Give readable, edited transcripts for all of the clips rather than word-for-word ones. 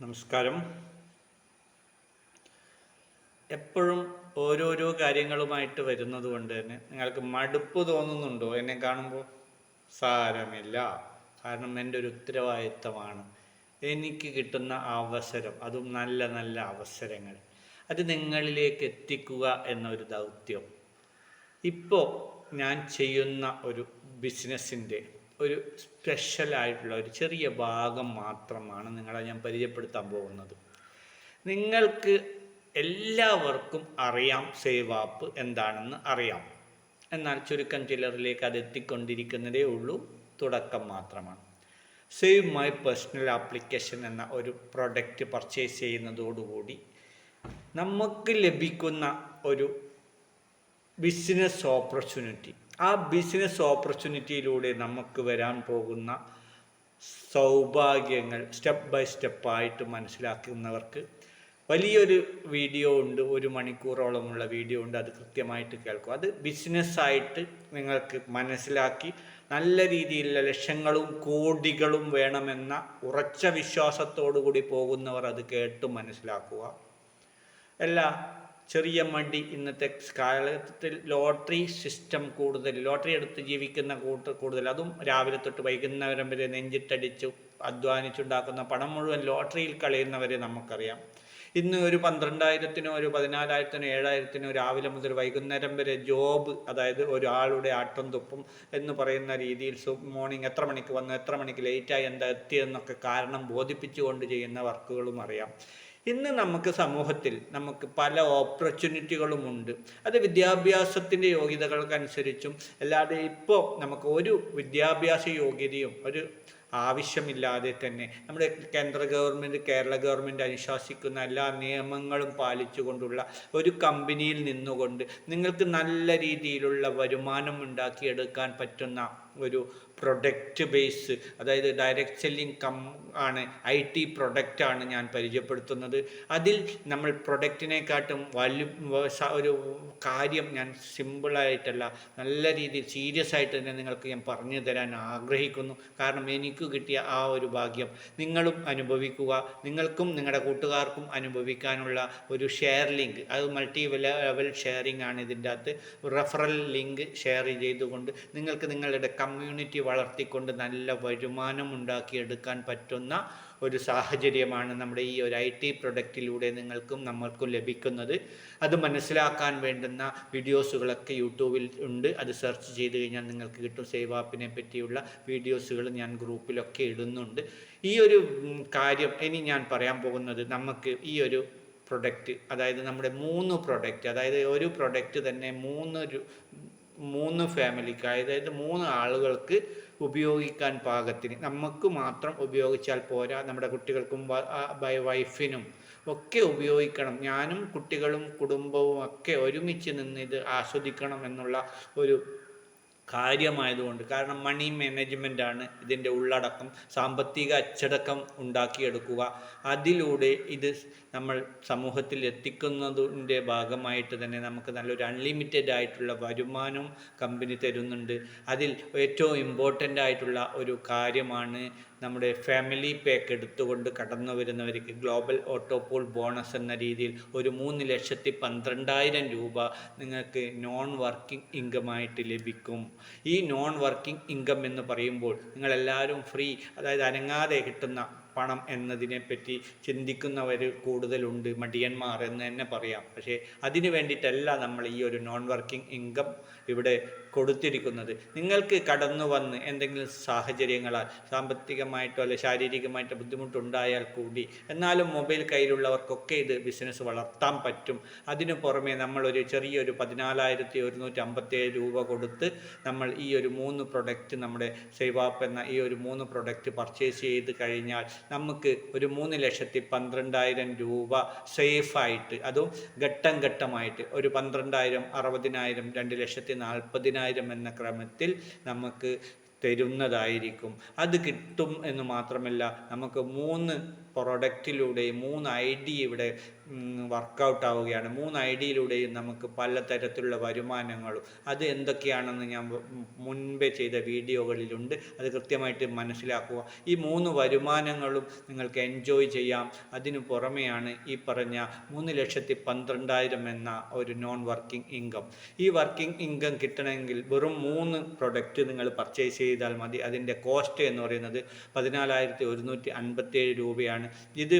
നമസ്കാരം. എപ്പോഴും ഓരോരോ കാര്യങ്ങളുമായിട്ട് വരുന്നത് കൊണ്ട് തന്നെ നിങ്ങൾക്ക് മടുപ്പ് തോന്നുന്നുണ്ടോ എന്നെ കാണുമ്പോൾ? സാരമില്ല, കാരണം എൻ്റെ ഒരു ഉത്തരവാദിത്തമാണ്. എനിക്ക് കിട്ടുന്ന അവസരം, അതും നല്ല നല്ല അവസരങ്ങൾ, അത് നിങ്ങളിലേക്ക് എത്തിക്കുക എന്നൊരു ദൗത്യം. ഇപ്പോൾ ഞാൻ ചെയ്യുന്ന ഒരു ബിസിനസ്സിൻ്റെ ഒരു സ്പെഷ്യലായിട്ടുള്ള ഒരു ചെറിയ ഭാഗം മാത്രമാണ് നിങ്ങളെ ഞാൻ പരിചയപ്പെടുത്താൻ പോകുന്നത്. നിങ്ങൾക്ക് എല്ലാവർക്കും അറിയാം സേവ് ആപ്പ് എന്താണെന്ന് അറിയാം. എന്നാൽ ചുരുക്കം ചിലരിലേക്ക് അത് എത്തിക്കൊണ്ടിരിക്കുന്നതേ ഉള്ളൂ, തുടക്കം മാത്രമാണ്. സേവ് മൈ പേഴ്സണൽ ആപ്ലിക്കേഷൻ എന്ന ഒരു പ്രൊഡക്റ്റ് പർച്ചേസ് ചെയ്യുന്നതോടുകൂടി നമുക്ക് ലഭിക്കുന്ന ഒരു ബിസിനസ് ഓപ്പർച്യൂണിറ്റി, ആ ബിസിനസ് ഓപ്പർച്യൂണിറ്റിയിലൂടെ നമുക്ക് വരാൻ പോകുന്ന സൗഭാഗ്യങ്ങൾ സ്റ്റെപ്പ് ബൈ സ്റ്റെപ്പായിട്ട് മനസ്സിലാക്കുന്നവർക്ക് വലിയൊരു വീഡിയോ ഉണ്ട്, 1 മണിക്കൂറോളമുള്ള വീഡിയോ ഉണ്ട്. അത് കൃത്യമായിട്ട് കേൾക്കും. അത് ബിസിനസ്സായിട്ട് നിങ്ങൾക്ക് മനസ്സിലാക്കി നല്ല രീതിയിലുള്ള ലക്ഷങ്ങളും കോടികളും വേണമെന്ന ഉറച്ച വിശ്വാസത്തോടു കൂടി പോകുന്നവർ അത് കേട്ട് മനസ്സിലാക്കുക. എല്ലാ ചെറിയ മടി ഇന്നത്തെ കാലഘട്ടത്തിൽ ലോട്ടറി സിസ്റ്റം കൂടുതൽ, ലോട്ടറി എടുത്ത് ജീവിക്കുന്ന കൂടുതൽ, അതും രാവിലെ തൊട്ട് വൈകുന്നേരം വരെ നെഞ്ചിട്ടടിച്ച് അധ്വാനിച്ചുണ്ടാക്കുന്ന പണം മുഴുവൻ ലോട്ടറിയിൽ കളയുന്നവരെ നമുക്കറിയാം. ഇന്ന് ഒരു 12,000-നോ ഒരു 14,000-നോ 7,000-നോ രാവിലെ മുതൽ വൈകുന്നേരം വരെ ജോബ്, അതായത് ഒരാളുടെ ആട്ടം തുപ്പും എന്ന് പറയുന്ന രീതിയിൽ മോർണിംഗ് എത്ര മണിക്ക് വന്നു, എത്ര മണിക്ക് ലേറ്റായി, എന്താ എത്തിയെന്നൊക്കെ കാരണം ബോധിപ്പിച്ചുകൊണ്ട് ചെയ്യുന്ന വർക്കുകളും അറിയാം. ഇന്ന് നമുക്ക് സമൂഹത്തിൽ നമുക്ക് പല ഓപ്പർച്യൂണിറ്റികളുമുണ്ട്. അത് വിദ്യാഭ്യാസത്തിൻ്റെ യോഗ്യതകൾക്കനുസരിച്ചും അല്ലാതെ ഇപ്പോൾ നമുക്ക് ഒരു വിദ്യാഭ്യാസ യോഗ്യതയും ഒരു ആവശ്യമില്ലാതെ തന്നെ നമ്മുടെ കേന്ദ്ര ഗവൺമെൻറ്, കേരള ഗവൺമെൻറ് അനുശാസിക്കുന്ന എല്ലാ നിയമങ്ങളും പാലിച്ചുകൊണ്ടുള്ള ഒരു കമ്പനിയിൽ നിന്നുകൊണ്ട് നിങ്ങൾക്ക് നല്ല രീതിയിലുള്ള വരുമാനം ഉണ്ടാക്കിയെടുക്കാൻ പറ്റുന്ന ഒരു പ്രൊഡക്റ്റ് ബേസ്, അതായത് ഡയറക്റ്റ് സെല്ലിംഗ് ആണ്, IT പ്രൊഡക്റ്റാണ് ഞാൻ പരിചയപ്പെടുത്തുന്നത്. അതിൽ നമ്മൾ പ്രൊഡക്റ്റിനെക്കാട്ടും ഒരു കാര്യം ഞാൻ സിമ്പിളായിട്ടല്ല, നല്ല രീതിയിൽ സീരിയസ് ആയിട്ട് തന്നെ നിങ്ങൾക്ക് ഞാൻ പറഞ്ഞു തരാൻ ആഗ്രഹിക്കുന്നു. കാരണം എനിക്ക് കിട്ടിയ ആ ഒരു ഭാഗ്യം നിങ്ങളും അനുഭവിക്കുക, നിങ്ങൾക്കും നിങ്ങളുടെ കൂട്ടുകാർക്കും അനുഭവിക്കാനുള്ള ഒരു ഷെയർ ലിങ്ക്, അത് മൾട്ടി ലെവൽ ഷെയറിംഗ് ആണ്. ഇതിൻ്റെ അകത്ത് റെഫറൽ ലിങ്ക് ഷെയർ ചെയ്തുകൊണ്ട് നിങ്ങൾക്ക് നിങ്ങളുടെ കമ്മ്യൂണിറ്റി വളർത്തിക്കൊണ്ട് നല്ല വരുമാനം ഉണ്ടാക്കിയെടുക്കാൻ പറ്റുന്ന ഒരു സാഹചര്യമാണ് നമ്മുടെ ഈ ഒരു IT പ്രൊഡക്റ്റിലൂടെ നിങ്ങൾക്കും നമ്മൾക്കും ലഭിക്കുന്നത്. അത് മനസ്സിലാക്കാൻ വേണ്ടുന്ന വീഡിയോസുകളൊക്കെ യൂട്യൂബിൽ ഉണ്ട്. അത് സെർച്ച് ചെയ്ത് കഴിഞ്ഞാൽ നിങ്ങൾക്ക് കിട്ടും. സേവ് ആപ്പിനെ പറ്റിയുള്ള വീഡിയോസുകൾ ഞാൻ ഗ്രൂപ്പിലൊക്കെ ഇടുന്നുണ്ട്. ഈ ഒരു കാര്യം ഇനി ഞാൻ പറയാൻ പോകുന്നത്, നമുക്ക് ഈ ഒരു പ്രൊഡക്റ്റ്, അതായത് നമ്മുടെ 3 പ്രൊഡക്റ്റ്, അതായത് ഒരു പ്രൊഡക്റ്റ് തന്നെ 3 ഫാമിലിക്ക്, അതായത് 3 ആളുകൾക്ക് ഉപയോഗിക്കാൻ പാകത്തിന്, നമുക്ക് മാത്രം ഉപയോഗിച്ചാൽ പോരാ, നമ്മുടെ കുട്ടികൾക്കും വൈഫിനും ഒക്കെ ഉപയോഗിക്കണം. ഞാനും കുട്ടികളും കുടുംബവും ഒക്കെ ഒരുമിച്ച് നിന്ന് ഇത് ആസ്വദിക്കണം എന്നുള്ള ഒരു കാര്യമായതുകൊണ്ട്, കാരണം മണി മാനേജ്മെൻ്റാണ് ഇതിൻ്റെ ഉള്ളടക്കം, സാമ്പത്തിക അച്ചടക്കം ഉണ്ടാക്കിയെടുക്കുക, അതിലൂടെ ഇത് നമ്മൾ സമൂഹത്തിൽ എത്തിക്കുന്നതിൻ്റെ ഭാഗമായിട്ട് തന്നെ നമുക്ക് നല്ലൊരു അൺലിമിറ്റഡ് ആയിട്ടുള്ള വരുമാനം കമ്പനി തരുന്നുണ്ട്. അതിൽ ഏറ്റവും ഇമ്പോർട്ടൻ്റ് ആയിട്ടുള്ള ഒരു കാര്യമാണ് നമ്മുടെ ഫാമിലി പാക്ക് എടുത്തുകൊണ്ട് കടന്നു വരുന്നവർക്ക് ഗ്ലോബൽ ഓട്ടോപോൾ ബോണസ് എന്ന രീതിയിൽ ഒരു 3,12,000 രൂപ നിങ്ങൾക്ക് നോൺ വർക്കിംഗ് ഇൻകമായിട്ട് ലഭിക്കും. ഈ നോൺ വർക്കിംഗ് ഇൻകം എന്ന് പറയുമ്പോൾ നിങ്ങളെല്ലാവരും ഫ്രീ, അതായത് അനങ്ങാതെ കിട്ടുന്ന പണം എന്നതിനെപ്പറ്റി ചിന്തിക്കുന്നവർ കൂടുതലുണ്ട്, മടിയന്മാർ എന്ന് തന്നെ പറയാം. പക്ഷേ അതിന് വേണ്ടിയിട്ടല്ല നമ്മൾ ഈ ഒരു നോൺ വർക്കിംഗ് ഇൻകം ഇവിടെ കൊടുത്തിരിക്കുന്നത്. നിങ്ങൾക്ക് കടന്നു വന്ന് എന്തെങ്കിലും സാഹചര്യങ്ങളാൽ സാമ്പത്തികമായിട്ടോ അല്ലെ ശാരീരികമായിട്ടോ ബുദ്ധിമുട്ടുണ്ടായാൽ കൂടി, എന്നാലും മൊബൈൽ കയ്യിലുള്ളവർക്കൊക്കെ ഇത് ബിസിനസ് വളർത്താൻ പറ്റും. അതിനു പുറമെ നമ്മളൊരു ചെറിയൊരു 14,157 രൂപ കൊടുത്ത് നമ്മൾ ഈ ഒരു 3 പ്രൊഡക്റ്റ്, നമ്മുടെ സേവ് ആപ്പ് എന്ന ഈ ഒരു 3 പ്രൊഡക്റ്റ് പർച്ചേസ് ചെയ്ത് കഴിഞ്ഞാൽ നമുക്ക് ഒരു 3,12,000 രൂപ സേഫായിട്ട്, അതും ഘട്ടം ഘട്ടമായിട്ട്, ഒരു 12,000, 60,000, 2,40,000 എന്ന ക്രമത്തിൽ നമുക്ക് തരുന്നതായിരിക്കും. അത് കിട്ടും എന്ന് മാത്രമല്ല, നമുക്ക് 3 പ്രൊഡക്റ്റിലൂടെ 3 ID ഇവിടെ വർക്കൗട്ട് ആവുകയാണ്. 3 ഐഡിയിലൂടെയും നമുക്ക് പലതരത്തിലുള്ള വരുമാനങ്ങളും അത് എന്തൊക്കെയാണെന്ന് ഞാൻ മുൻപേ ചെയ്ത വീഡിയോകളിലുണ്ട്. അത് കൃത്യമായിട്ട് മനസ്സിലാക്കുക. ഈ 3 വരുമാനങ്ങളും നിങ്ങൾക്ക് എൻജോയ് ചെയ്യാം. അതിനു പുറമെയാണ് ഈ പറഞ്ഞ 3,12,000 എന്ന ഒരു നോൺ വർക്കിംഗ് ഇൻകം. ഈ വർക്കിംഗ് ഇൻകം കിട്ടണമെങ്കിൽ വെറും 3 പ്രൊഡക്റ്റ് നിങ്ങൾ പർച്ചേസ് ചെയ്താൽ മതി. അതിൻ്റെ കോസ്റ്റ് എന്ന് പറയുന്നത് 14,157 രൂപയാണ്. ഇത്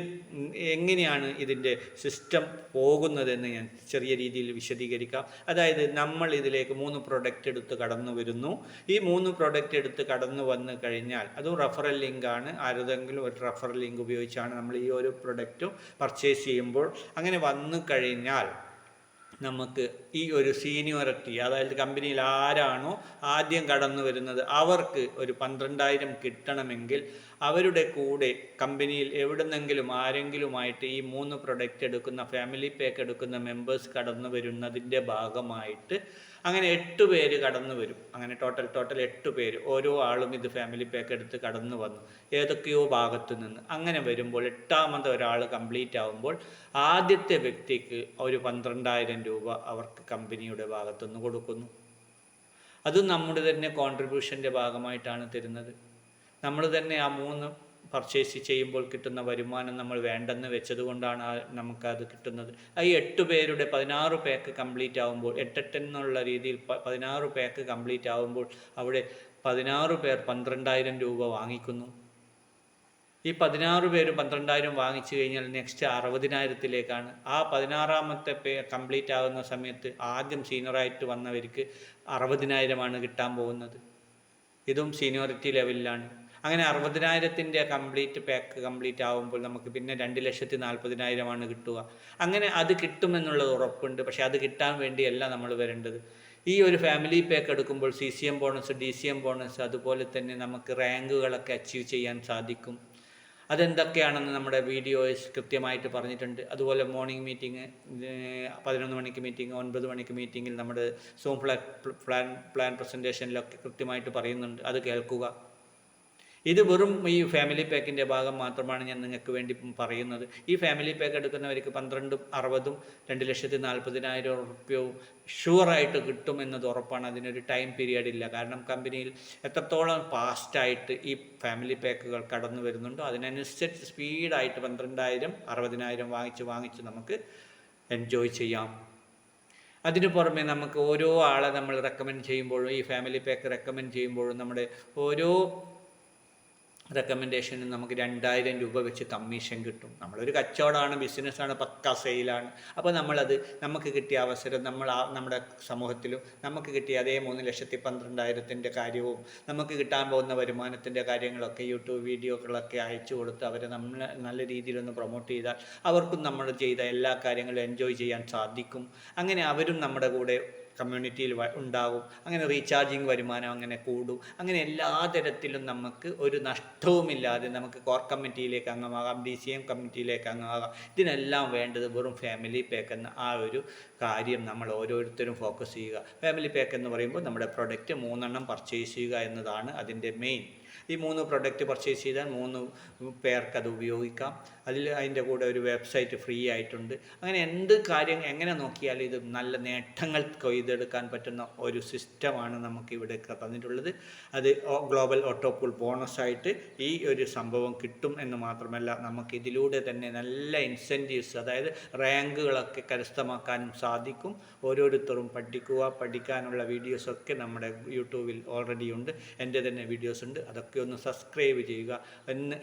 എങ്ങനെയാണ് ഇതിൻ്റെ സിസ്റ്റം പോകുന്നതെന്ന് ഞാൻ ചെറിയ രീതിയിൽ വിശദീകരിക്കാം. അതായത് നമ്മൾ ഇതിലേക്ക് 3 പ്രൊഡക്റ്റ് എടുത്ത് കടന്നു വരുന്നു. ഈ 3 പ്രൊഡക്റ്റ് എടുത്ത് കടന്നു വന്നു കഴിഞ്ഞാൽ അതും റെഫറൽ ലിങ്കാണ്. ആരുടെങ്കിലും ഒരു റെഫറൽ ലിങ്ക് ഉപയോഗിച്ചാണ് നമ്മൾ ഈ ഒരു പ്രൊഡക്റ്റും പർച്ചേസ് ചെയ്യുമ്പോൾ. അങ്ങനെ വന്നു കഴിഞ്ഞാൽ നമുക്ക് ഈ ഒരു സീനിയോറിറ്റി, അതായത് കമ്പനിയിൽ ആരാണോ ആദ്യം കടന്നു വരുന്നത് അവർക്ക് ഒരു 12,000 കിട്ടണമെങ്കിൽ അവരുടെ കൂടെ കമ്പനിയിൽ എവിടുന്നെങ്കിലും ആരെങ്കിലുമായിട്ട് ഈ 3 പ്രൊഡക്റ്റ് എടുക്കുന്ന ഫാമിലി പാക്ക് എടുക്കുന്ന മെമ്പേഴ്സ് കടന്നു വരുന്നതിൻ്റെ ഭാഗമായിട്ട് അങ്ങനെ 8 പേര് കടന്നു വരും. അങ്ങനെ ടോട്ടൽ 8 പേര്, ഓരോ ആളും ഇത് ഫാമിലി പാക്ക് എടുത്ത് കടന്നു വന്നു ഏതൊക്കെയോ ഭാഗത്തു നിന്ന്. അങ്ങനെ വരുമ്പോൾ 8ാമത് ഒരാൾ കംപ്ലീറ്റ് ആകുമ്പോൾ ആദ്യത്തെ വ്യക്തിക്ക് ഒരു 12,000 രൂപ അവർക്ക് കമ്പനിയുടെ ഭാഗത്തുനിന്ന് കൊടുക്കുന്നു. അത് നമ്മുടെ തന്നെ കോൺട്രിബ്യൂഷൻ്റെ ഭാഗമായിട്ടാണ് തരുന്നത്. നമ്മൾ തന്നെ ആ 3 പർച്ചേസ് ചെയ്യുമ്പോൾ കിട്ടുന്ന വരുമാനം നമ്മൾ വേണ്ടെന്ന് വെച്ചത് കൊണ്ടാണ് നമുക്കത് കിട്ടുന്നത്. ഈ 8 പേരുടെ 16 പാക്ക് കംപ്ലീറ്റ് ആകുമ്പോൾ 8 എന്നുള്ള രീതിയിൽ 16 പാക്ക് കംപ്ലീറ്റ് ആകുമ്പോൾ അവിടെ 16 പേർ 12,000 രൂപ വാങ്ങിക്കുന്നു. ഈ 16 പേര് 12,000 വാങ്ങിച്ചു കഴിഞ്ഞാൽ നെക്സ്റ്റ് 60,000-ത്തിലേക്കാണ്. ആ 16ാമത്തെ കംപ്ലീറ്റ് ആകുന്ന സമയത്ത് ആദ്യം സീനിയറായിട്ട് വന്നവർക്ക് 60,000 കിട്ടാൻ പോകുന്നത്. ഇതും സീനിയോറിറ്റി ലെവലിലാണ്. അങ്ങനെ 60,000-ത്തിൻ്റെ പാക്ക് കംപ്ലീറ്റ് ആകുമ്പോൾ നമുക്ക് പിന്നെ 2,40,000 കിട്ടുക. അങ്ങനെ അത് കിട്ടുമെന്നുള്ളത് ഉറപ്പുണ്ട്. പക്ഷേ അത് കിട്ടാൻ വേണ്ടിയല്ല നമ്മൾ വരേണ്ടത്. ഈ ഒരു ഫാമിലി പാക്ക് എടുക്കുമ്പോൾ CCM ബോണസ്, DCM ബോണസ്, അതുപോലെ തന്നെ നമുക്ക് റാങ്കുകളൊക്കെ അച്ചീവ് ചെയ്യാൻ സാധിക്കും. അതെന്തൊക്കെയാണെന്ന് നമ്മുടെ വീഡിയോസ് കൃത്യമായിട്ട് പറഞ്ഞിട്ടുണ്ട്. അതുപോലെ മോർണിംഗ് മീറ്റിംഗ്, 11 മണിക്ക് മീറ്റിംഗ്, 9 മണിക്ക് മീറ്റിങ്ങിൽ നമ്മുടെ സൂം പ്ലാൻ പ്രസൻറ്റേഷനിലൊക്കെ കൃത്യമായിട്ട് പറയുന്നുണ്ട്. അത് കേൾക്കുക. ഇത് വെറും ഈ ഫാമിലി പാക്കിൻ്റെ ഭാഗം മാത്രമാണ് ഞാൻ നിങ്ങൾക്ക് വേണ്ടി പറയുന്നത്. ഈ ഫാമിലി പാക്ക് എടുക്കുന്നവർക്ക് 12, 60, 2,40,000 റുപ്യവും ഷുവറായിട്ട് കിട്ടുമെന്നത് ഉറപ്പാണ്. അതിനൊരു ടൈം പീരിയഡ് ഇല്ല. കാരണം കമ്പനിയിൽ എത്രത്തോളം ഫാസ്റ്റായിട്ട് ഈ ഫാമിലി പാക്കുകൾ കടന്നു വരുന്നുണ്ടോ അതിനനുസരിച്ച് സ്പീഡായിട്ട് 12,000, 60,000 വാങ്ങിച്ച് നമുക്ക് എൻജോയ് ചെയ്യാം. അതിനു പുറമെ നമുക്ക് ഓരോ ആളെ നമ്മൾ റെക്കമെൻഡ് ചെയ്യുമ്പോഴും ഈ ഫാമിലി പാക്ക് റെക്കമെൻഡ് ചെയ്യുമ്പോഴും നമ്മുടെ ഓരോ റെക്കമെൻഡേഷനും നമുക്ക് 2,000 രൂപ വെച്ച് കമ്മീഷൻ കിട്ടും. നമ്മളൊരു കച്ചവടമാണ്, ബിസിനസ്സാണ്, പക്ക സെയിലാണ്. അപ്പോൾ നമുക്ക് കിട്ടിയ അവസരം നമ്മുടെ സമൂഹത്തിലും നമുക്ക് കിട്ടിയ അതേ 3,12,000-ൻ്റെ കാര്യവും നമുക്ക് കിട്ടാൻ പോകുന്ന വരുമാനത്തിൻ്റെ കാര്യങ്ങളൊക്കെ യൂട്യൂബ് വീഡിയോകളൊക്കെ അയച്ചു കൊടുത്ത് അവരെ നമ്മൾ നല്ല രീതിയിലൊന്ന് പ്രൊമോട്ട് ചെയ്താൽ അവർക്കും നമ്മൾ ചെയ്ത എല്ലാ കാര്യങ്ങളും എൻജോയ് ചെയ്യാൻ സാധിക്കും. അങ്ങനെ അവരും നമ്മുടെ കൂടെ കമ്മ്യൂണിറ്റിയിൽ ഉണ്ടാകും. അങ്ങനെ റീചാർജിങ് വരുമാനം അങ്ങനെ കൂടും. അങ്ങനെ എല്ലാ തരത്തിലും നമുക്ക് ഒരു നഷ്ടവുമില്ലാതെ നമുക്ക് കോർ കമ്മിറ്റിയിലേക്ക് അംഗമാകാം, DCM കമ്മിറ്റിയിലേക്ക് അംഗമാകാം. ഇതിനെല്ലാം വേണ്ടത് വെറും ഫാമിലി പാക്ക് എന്ന ആ ഒരു കാര്യം നമ്മൾ ഓരോരുത്തരും ഫോക്കസ് ചെയ്യുക. ഫാമിലി പാക്ക് എന്ന് പറയുമ്പോൾ നമ്മുടെ പ്രൊഡക്റ്റ് 3 പർച്ചേസ് ചെയ്യുക എന്നതാണ് അതിൻ്റെ മെയിൻ. ഈ 3 പ്രൊഡക്റ്റ് പർച്ചേസ് ചെയ്താൽ 3 പേർക്ക് അത് ഉപയോഗിക്കാം. അതിൻ്റെ കൂടെ ഒരു വെബ്സൈറ്റ് ഫ്രീ ആയിട്ടുണ്ട്. അങ്ങനെ എന്ത് കാര്യം എങ്ങനെ നോക്കിയാലും ഇത് നല്ല നേട്ടങ്ങൾ കൊയ്തെടുക്കാൻ പറ്റുന്ന ഒരു സിസ്റ്റമാണ് നമുക്കിവിടെ തന്നിട്ടുള്ളത്. അത് ഗ്ലോബൽ ഓട്ടോ പൂൾ ബോണസായിട്ട് ഈ ഒരു സംഭവം കിട്ടും എന്ന് മാത്രമല്ല നമുക്ക് ഇതിലൂടെ തന്നെ നല്ല ഇൻസെൻറ്റീവ്സ്, അതായത് റാങ്കുകളൊക്കെ കരസ്ഥമാക്കാനും സാധിക്കും. ഓരോരുത്തരും പഠിക്കാനുള്ള വീഡിയോസൊക്കെ നമ്മുടെ യൂട്യൂബിൽ ഓൾറെഡി ഉണ്ട്. എൻ്റെ തന്നെ വീഡിയോസ് ഉണ്ട്. അതൊക്കെ ഒന്ന് സബ്സ്ക്രൈബ് ചെയ്യുക,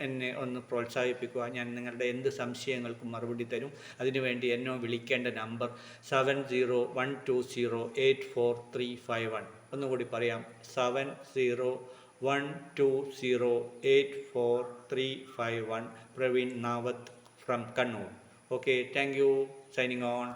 എന്നെ ഒന്ന് പ്രോത്സാഹിപ്പിക്കുക. ഞാൻ നിങ്ങളുടെ എന്ത് സംശയങ്ങൾക്കും മറുപടി തരും. അതിനുവേണ്ടി എന്നെ വിളിക്കേണ്ട നമ്പർ 7012084351. ഒന്നുകൂടി പറയാം, 7012084351. Praveen Navath from Kannur. Okay, thank you. Signing on.